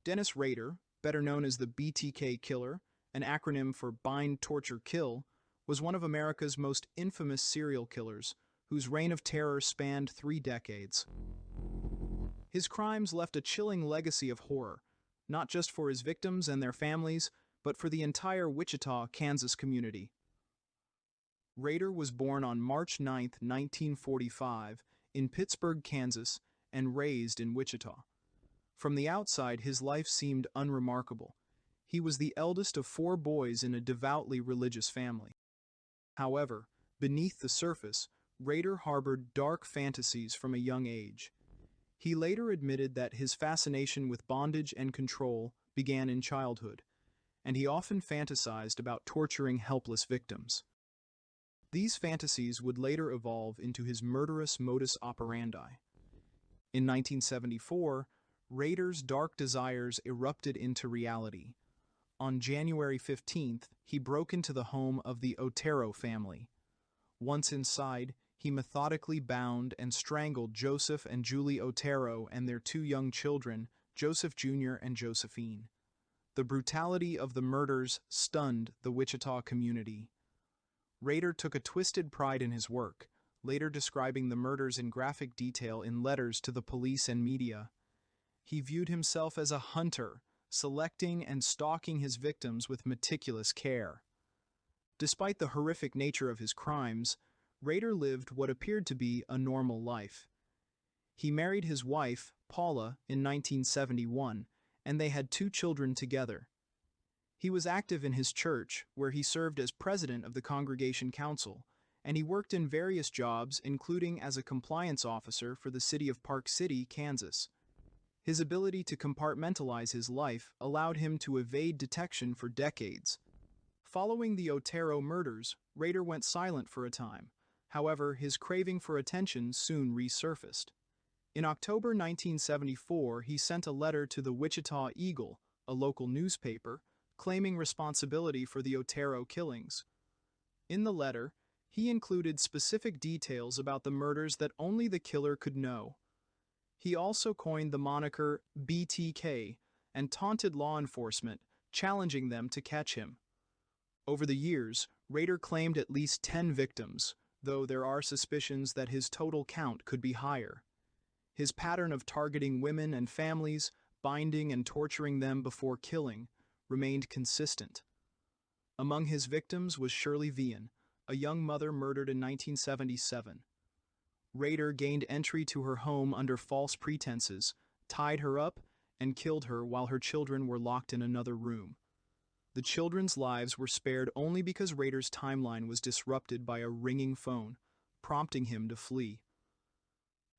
Dennis Rader, better known as the BTK Killer, an acronym for Bind, Torture, Kill, was one of America's most infamous serial killers, whose reign of terror spanned 3 decades. His crimes left a chilling legacy of horror, not just for his victims and their families, but for the entire Wichita, Kansas community. Rader was born on March 9, 1945, in Pittsburgh, Kansas, and raised in Wichita. From the outside, his life seemed unremarkable. He was the eldest of 4 boys in a devoutly religious family. However, beneath the surface, Rader harbored dark fantasies from a young age. He later admitted that his fascination with bondage and control began in childhood, and he often fantasized about torturing helpless victims. These fantasies would later evolve into his murderous modus operandi. In 1974, Rader's dark desires erupted into reality. On January 15th, he broke into the home of the Otero family. Once inside, he methodically bound and strangled Joseph and Julie Otero and their 2 young children, Joseph Jr. and Josephine. The brutality of the murders stunned the Wichita community. Rader took a twisted pride in his work, later describing the murders in graphic detail in letters to the police and media. He viewed himself as a hunter, selecting and stalking his victims with meticulous care. Despite the horrific nature of his crimes, Rader lived what appeared to be a normal life. He married his wife, Paula, in 1971, and they had 2 children together. He was active in his church, where he served as president of the Congregation Council, and he worked in various jobs, including as a compliance officer for the city of Park City, Kansas. His ability to compartmentalize his life allowed him to evade detection for decades. Following the Otero murders, Rader went silent for a time. However, his craving for attention soon resurfaced. In October 1974, he sent a letter to the Wichita Eagle, a local newspaper, claiming responsibility for the Otero killings. In the letter, he included specific details about the murders that only the killer could know. He also coined the moniker BTK and taunted law enforcement, challenging them to catch him. Over the years, Rader claimed at least 10 victims, though there are suspicions that his total count could be higher. His pattern of targeting women and families, binding and torturing them before killing, remained consistent. Among his victims was Shirley Vian, a young mother murdered in 1977. Rader gained entry to her home under false pretenses, tied her up, and killed her while her children were locked in another room. The children's lives were spared only because Rader's timeline was disrupted by a ringing phone, prompting him to flee.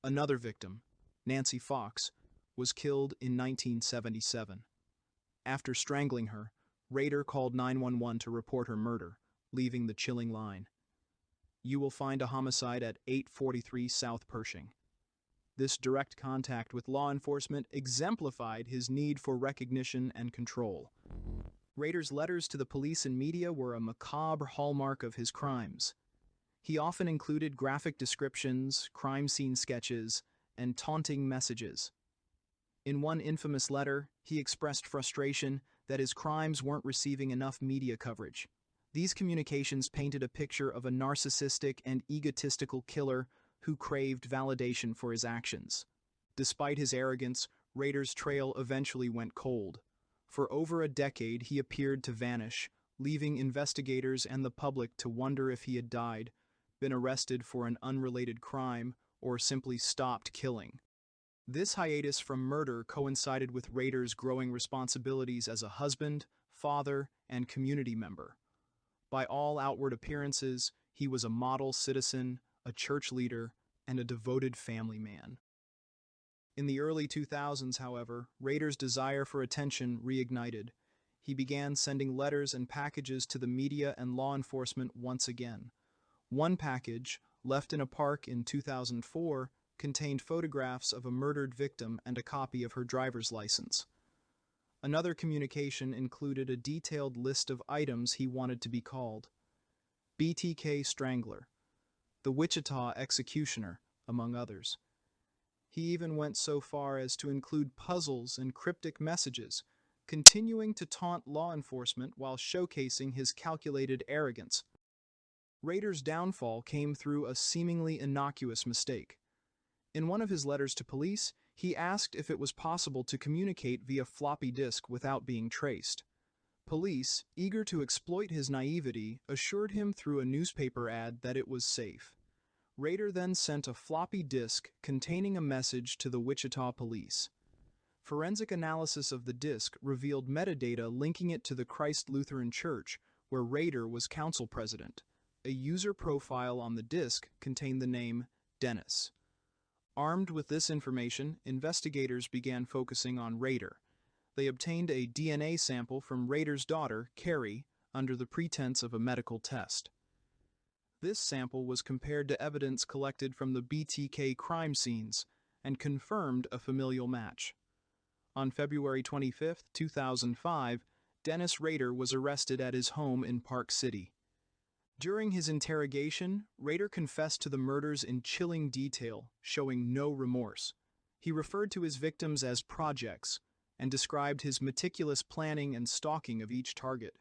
Another victim, Nancy Fox, was killed in 1977. After strangling her, Rader called 911 to report her murder, leaving the chilling line, "You will find a homicide at 843 South Pershing." This direct contact with law enforcement exemplified his need for recognition and control. Rader's letters to the police and media were a macabre hallmark of his crimes. He often included graphic descriptions, crime scene sketches, and taunting messages. In one infamous letter, he expressed frustration that his crimes weren't receiving enough media coverage. These communications painted a picture of a narcissistic and egotistical killer who craved validation for his actions. Despite his arrogance, Rader's trail eventually went cold. For over a decade, he appeared to vanish, leaving investigators and the public to wonder if he had died, been arrested for an unrelated crime, or simply stopped killing. This hiatus from murder coincided with Rader's growing responsibilities as a husband, father, and community member. By all outward appearances, he was a model citizen, a church leader, and a devoted family man. In the early 2000s, however, Rader's desire for attention reignited. He began sending letters and packages to the media and law enforcement once again. One package, left in a park in 2004, contained photographs of a murdered victim and a copy of her driver's license. Another communication included a detailed list of items he wanted to be called: BTK Strangler, the Wichita Executioner, among others. He even went so far as to include puzzles and cryptic messages, continuing to taunt law enforcement while showcasing his calculated arrogance. Rader's downfall came through a seemingly innocuous mistake. In one of his letters to police, he asked if it was possible to communicate via floppy disk without being traced. Police, eager to exploit his naivety, assured him through a newspaper ad that it was safe. Rader then sent a floppy disk containing a message to the Wichita police. Forensic analysis of the disk revealed metadata linking it to the Christ Lutheran Church, where Rader was council president. A user profile on the disk contained the name Dennis. Armed with this information, investigators began focusing on Rader. They obtained a DNA sample from Rader's daughter, Carrie, under the pretense of a medical test. This sample was compared to evidence collected from the BTK crime scenes and confirmed a familial match. On February 25, 2005, Dennis Rader was arrested at his home in Park City. During his interrogation, Rader confessed to the murders in chilling detail, showing no remorse. He referred to his victims as projects and described his meticulous planning and stalking of each target.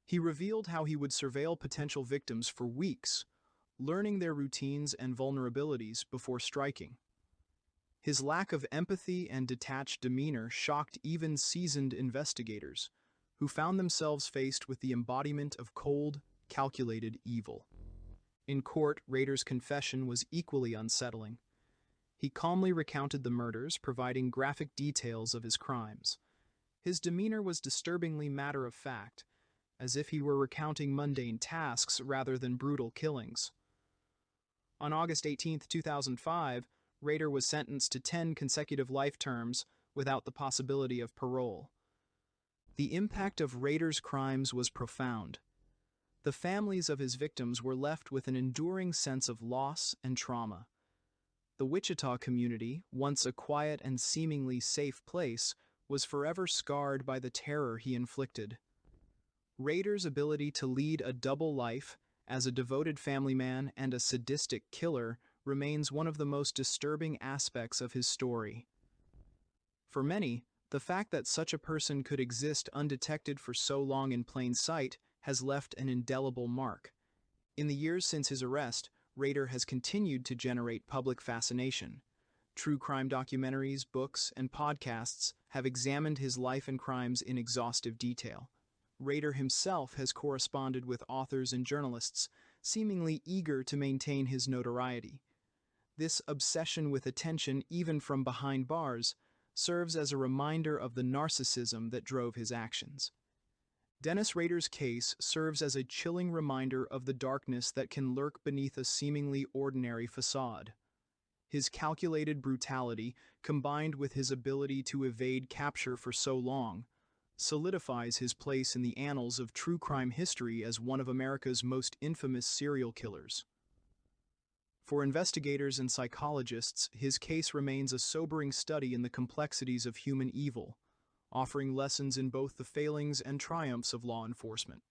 He revealed how he would surveil potential victims for weeks, learning their routines and vulnerabilities before striking. His lack of empathy and detached demeanor shocked even seasoned investigators, who found themselves faced with the embodiment of cold, calculated evil. In court, Rader's confession was equally unsettling. He calmly recounted the murders, providing graphic details of his crimes. His demeanor was disturbingly matter-of-fact, as if he were recounting mundane tasks rather than brutal killings. On August 18, 2005, Rader was sentenced to 10 consecutive life terms without the possibility of parole. The impact of Rader's crimes was profound. The families of his victims were left with an enduring sense of loss and trauma. The Wichita community, once a quiet and seemingly safe place, was forever scarred by the terror he inflicted. Rader's ability to lead a double life, as a devoted family man and a sadistic killer, remains one of the most disturbing aspects of his story. For many, the fact that such a person could exist undetected for so long in plain sight has left an indelible mark. In the years since his arrest, Rader has continued to generate public fascination. True crime documentaries, books, and podcasts have examined his life and crimes in exhaustive detail. Rader himself has corresponded with authors and journalists, seemingly eager to maintain his notoriety. This obsession with attention, even from behind bars, serves as a reminder of the narcissism that drove his actions. Dennis Rader's case serves as a chilling reminder of the darkness that can lurk beneath a seemingly ordinary facade. His calculated brutality, combined with his ability to evade capture for so long, solidifies his place in the annals of true crime history as one of America's most infamous serial killers. For investigators and psychologists, his case remains a sobering study in the complexities of human evil, offering lessons in both the failings and triumphs of law enforcement.